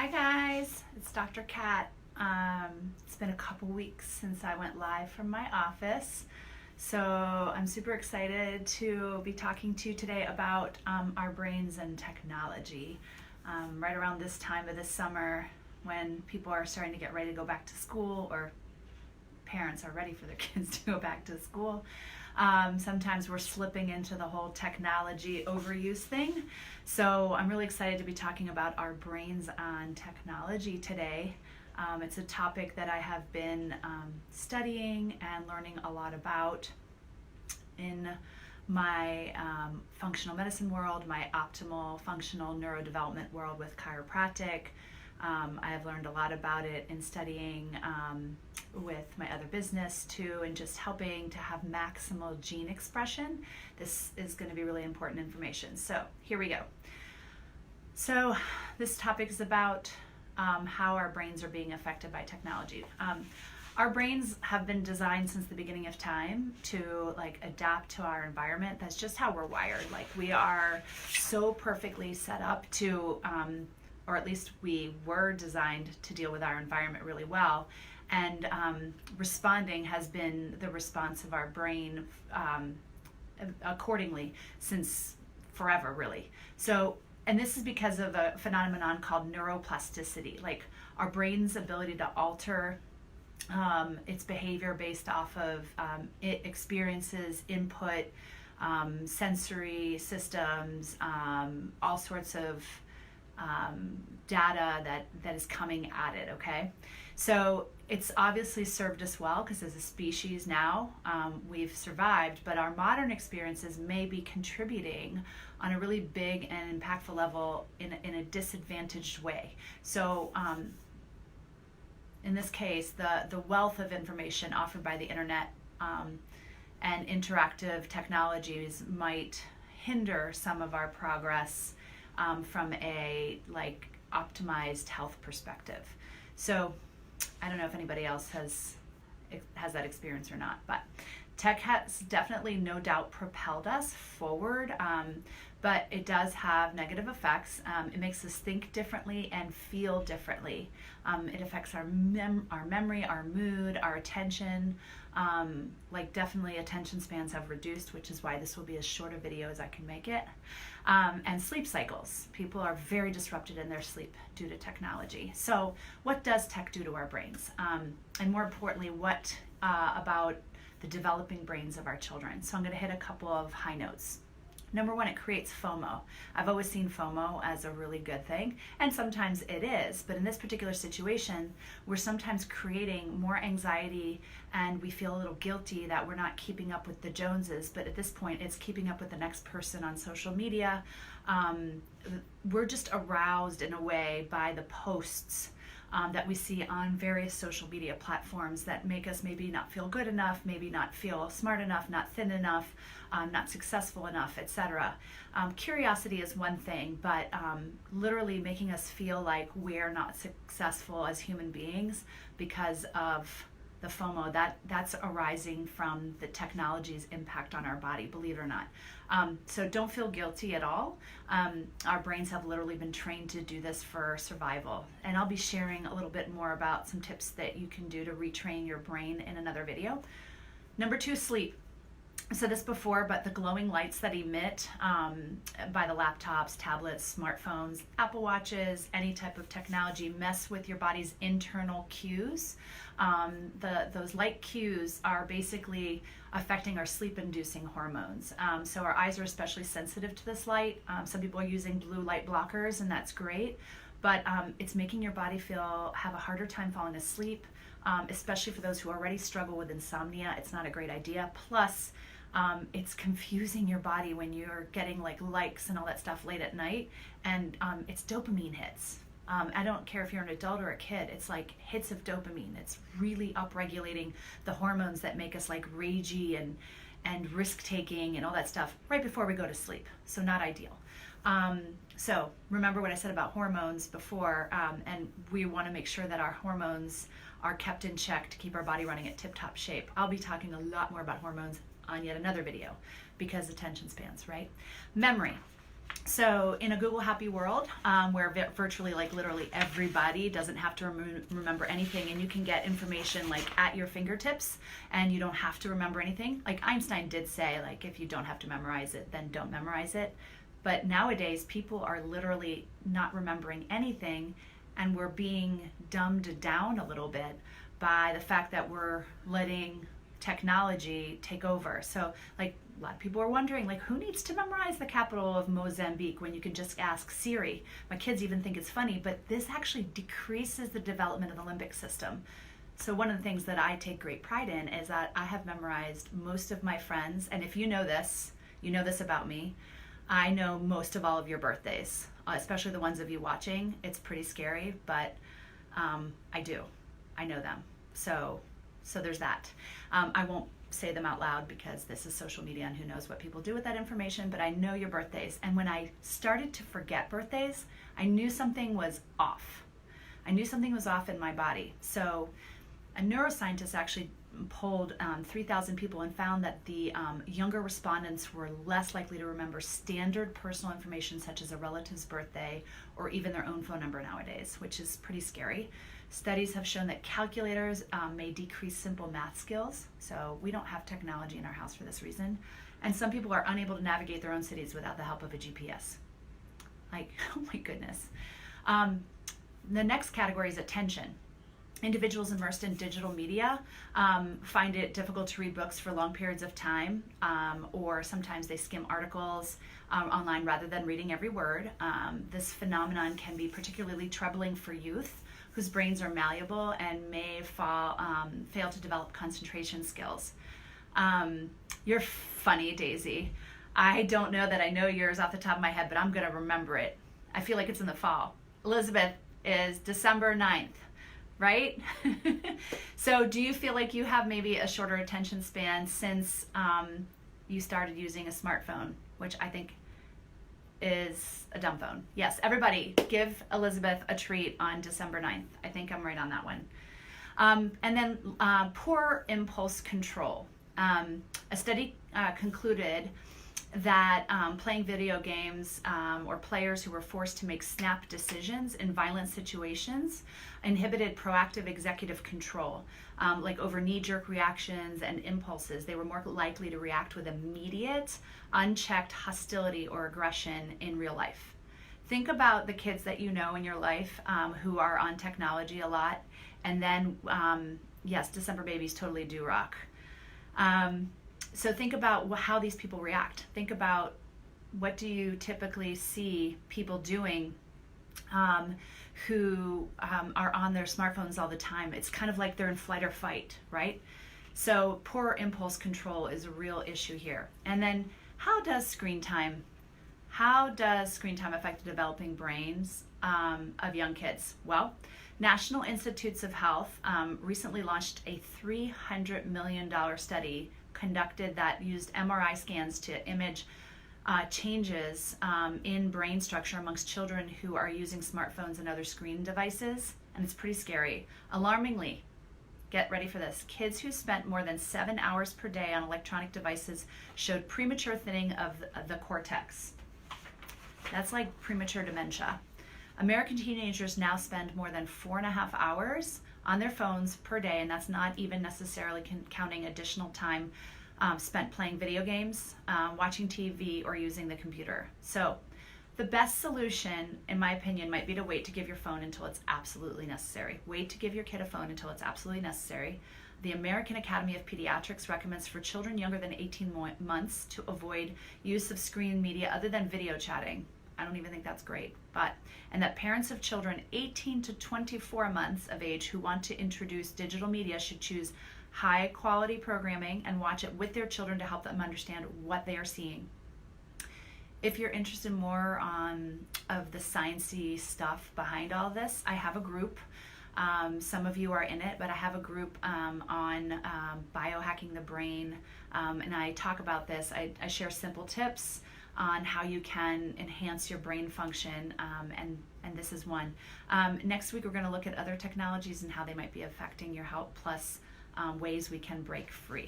Hi guys, it's Dr. Kat. It's been a couple weeks since I went live from my office, so I'm super excited to be talking to you today about our brains and technology. Right around this time of the summer when people are starting to get ready to go back to school, or parents are ready for their kids to go back to school. Sometimes we're slipping into the whole technology overuse thing. So I'm really excited to be talking about our brains on technology today. It's a topic that I have been studying and learning a lot about in my functional medicine world, my optimal functional neurodevelopment world with chiropractic. I have learned a lot about it in studying with my other business too, and just helping to have maximal gene expression. This is going to be really important information. So here we go. So this topic is about how our brains are being affected by technology. Our brains have been designed since the beginning of time to adapt to our environment. That's just how we're wired. We are so perfectly set up to or at least we were designed to deal with our environment really well. And responding has been the response of our brain accordingly since forever, really. So, and this is because of a phenomenon called neuroplasticity, our brain's ability to alter its behavior based off of experiences, input, sensory systems, all sorts of data that is coming at it, okay? So it's obviously served us well because as a species now, we've survived, but our modern experiences may be contributing on a really big and impactful level in a disadvantaged way. So in this case, the wealth of information offered by the internet and interactive technologies might hinder some of our progress from a optimized health perspective. So I don't know if anybody else has that experience or not, but tech has definitely no doubt propelled us forward, but it does have negative effects. It makes us think differently and feel differently. It affects our memory, our mood, our attention. Definitely attention spans have reduced, which is why this will be as short a video as I can make it. And sleep cycles. People are very disrupted in their sleep due to technology. So what does tech do to our brains? And more importantly, what about the developing brains of our children? So I'm going to hit a couple of high notes. Number one, it creates FOMO. I've always seen FOMO as a really good thing, and sometimes it is, but in this particular situation, we're sometimes creating more anxiety and we feel a little guilty that we're not keeping up with the Joneses, but at this point, it's keeping up with the next person on social media. We're just aroused in a way by the posts that we see on various social media platforms that make us maybe not feel good enough, maybe not feel smart enough, not thin enough, not successful enough, etc. Curiosity is one thing, but literally making us feel like we're not successful as human beings because of the FOMO, that's arising from the technology's impact on our body, believe it or not. So don't feel guilty at all. Our brains have literally been trained to do this for survival. And I'll be sharing a little bit more about some tips that you can do to retrain your brain in another video. Number two, sleep. I said this before, but the glowing lights that emit by the laptops, tablets, smartphones, Apple Watches, any type of technology mess with your body's internal cues. Those light cues are basically affecting our sleep-inducing hormones. So our eyes are especially sensitive to this light. Some people are using blue light blockers, and that's great, but it's making your body have a harder time falling asleep, especially for those who already struggle with insomnia. It's not a great idea. Plus, it's confusing your body when you're getting likes and all that stuff late at night, and it's dopamine hits. I don't care if you're an adult or a kid, it's like hits of dopamine. It's really upregulating the hormones that make us ragey and risk-taking and all that stuff right before we go to sleep. So not ideal. So remember what I said about hormones before, and we want to make sure that our hormones are kept in check to keep our body running at tip-top shape. I'll be talking a lot more about hormones on yet another video because attention spans, right? Memory. So in a Google Happy world, where virtually like literally everybody doesn't have to remember anything, and you can get information like at your fingertips and you don't have to remember anything. Like Einstein did say, like, if you don't have to memorize it, then don't memorize it. But nowadays people are literally not remembering anything, and we're being dumbed down a little bit by the fact that we're letting technology take over. So like a lot of people are wondering, like, who needs to memorize the capital of Mozambique when you can just ask Siri? My kids even think it's funny, but this actually decreases the development of the limbic system. So one of the things that I take great pride in is that I have memorized most of my friends, and if you know this about me, I know most of all of your birthdays, especially the ones of you watching. It's pretty scary, but I know them. So there's that. I won't say them out loud because this is social media and who knows what people do with that information, but I know your birthdays. And when I started to forget birthdays, I knew something was off. I knew something was off in my body. So a neuroscientist actually polled 3,000 people and found that the younger respondents were less likely to remember standard personal information such as a relative's birthday or even their own phone number nowadays, which is pretty scary. Studies have shown that calculators may decrease simple math skills. So we don't have technology in our house for this reason. And some people are unable to navigate their own cities without the help of a GPS. Like, oh my goodness. The next category is attention. Individuals immersed in digital media find it difficult to read books for long periods of time, or sometimes they skim articles online rather than reading every word. This phenomenon can be particularly troubling for youth whose brains are malleable and may fail to develop concentration skills. You're funny, Daisy. I don't know that I know yours off the top of my head, but I'm going to remember it. I feel like it's in the fall. Elizabeth is December 9th, right? So do you feel like you have maybe a shorter attention span since you started using a smartphone, which I think is a dumb phone? Yes, everybody give Elizabeth a treat on December 9th. I think I'm right on that one. And then poor impulse control. A study concluded that playing video games or players who were forced to make snap decisions in violent situations inhibited proactive executive control, like over knee-jerk reactions and impulses. They were more likely to react with immediate, unchecked hostility or aggression in real life. Think about the kids that you know in your life who are on technology a lot, and then, yes, December babies totally do rock. So think about how these people react. Think about what do you typically see people doing who are on their smartphones all the time. It's kind of like they're in flight or fight, right? So poor impulse control is a real issue here. And then how does screen time affect the developing brains of young kids? Well, National Institutes of Health recently launched a $300 million study conducted that used MRI scans to image changes in brain structure amongst children who are using smartphones and other screen devices, and it's pretty scary. Alarmingly, get ready for this, kids who spent more than 7 hours per day on electronic devices showed premature thinning of the cortex. That's like premature dementia. American teenagers now spend more than 4.5 hours on their phones per day, and that's not even necessarily counting additional time spent playing video games, watching TV, or using the computer. So the best solution, in my opinion, might be to wait to give your phone until it's absolutely necessary. Wait to give your kid a phone until it's absolutely necessary. The American Academy of Pediatrics recommends for children younger than 18 months to avoid use of screen media other than video chatting. I don't even think that's great, and that parents of children 18 to 24 months of age who want to introduce digital media should choose high quality programming and watch it with their children to help them understand what they are seeing. If you're interested more of the sciencey stuff behind all this, I have a group. Some of you are in it, but I have a group on biohacking the brain, and I talk about this. I share simple tips on how you can enhance your brain function, and this is one. Next week we're going to look at other technologies and how they might be affecting your health, plus ways we can break free.